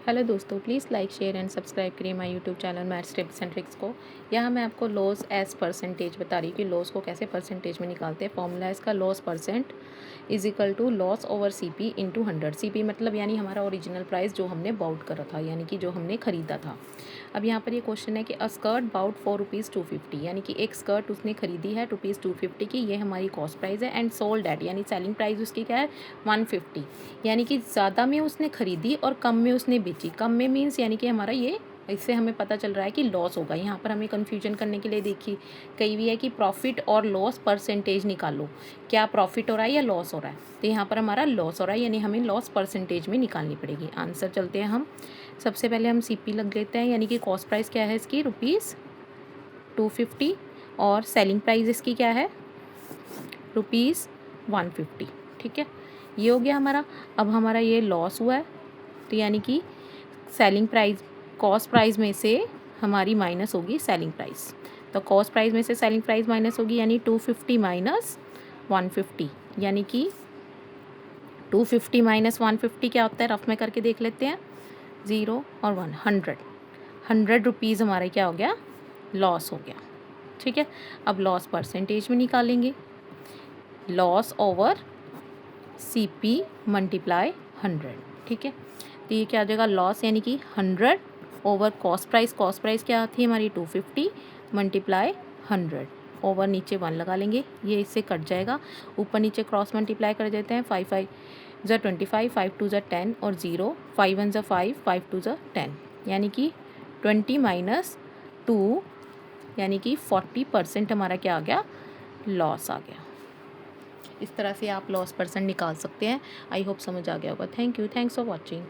Hello दोस्तों, please like share and subscribe करिए my YouTube channel maths tips and tricks को। यहाँ मैं आपको लॉस एज परसेंटेज बता रही हूँ कि लॉस को कैसे परसेंटेज में निकालते हैं। फॉर्मूला इसका loss percent is equal to loss over CP into 100। CP मतलब यानी हमारा ओरिजिनल प्राइस जो हमने बाउट करा था, यानी कि जो हमने ख़रीदा था। अब यहाँ पर ये क्वेश्चन है कि अ स्कर्ट बाउट फॉर ₹250, यानी कि एक स्कर्ट उसने खरीदी है ₹250 की, ये हमारी कॉस्ट प्राइस है। एंड सोल्ड एट, यानी सेलिंग प्राइस उसकी क्या है 150, यानी कि ज़्यादा में उसने खरीदी और कम में उसने बेची। कम में मीन्स यानी कि हमारा ये, इससे हमें पता चल रहा है कि लॉस होगा। यहाँ पर हमें कन्फ्यूजन करने के लिए देखिए कही भी है कि प्रॉफिट और लॉस परसेंटेज निकालो, क्या प्रॉफिट हो रहा है या लॉस हो रहा है। तो यहाँ पर हमारा लॉस हो रहा है, यानी हमें लॉस परसेंटेज में निकालनी पड़ेगी। आंसर चलते हैं हम। सबसे पहले हम सीपी लग लेते हैं, यानी कि कॉस्ट प्राइस क्या है इसकी ₹250 और सेलिंग प्राइस इसकी क्या है ₹150। ठीक है, ये हो गया हमारा। अब हमारा ये लॉस हुआ है, तो यानी कि सेलिंग प्राइस, कॉस्ट प्राइस में से हमारी माइनस होगी सेलिंग प्राइस। तो कॉस्ट प्राइस में से सेलिंग प्राइस माइनस होगी, यानी 250 माइनस 150, यानी कि 250 माइनस 150 क्या होता है, रफ में करके देख लेते हैं। 0 और 1, 100 रुपीज़ हमारा क्या हो गया, लॉस हो गया। ठीक है, अब लॉस परसेंटेज में निकालेंगे। Loss over CP multiply 100। ठीक है, तो ये क्या हो जाएगा, लॉस यानी कि 100 over cost price. Cost price क्या थी हमारी 250 मल्टीप्लाई 100 ओवर नीचे 1 लगा लेंगे, ये इससे कट जाएगा। ऊपर नीचे क्रॉस मल्टीप्लाई कर देते हैं। 5 5 ज़ा 25, 5 2 ज़ा 10 और 0, 5 1 ज़ा 5, 5 2 ज़ा 10, यानी कि 20 माइनस 2, यानी कि 40% हमारा क्या आ गया, लॉस आ गया। इस तरह से आप लॉस परसेंट निकाल सकते हैं। आई होप समझ आ गया होगा। Thank you, thanks for watching.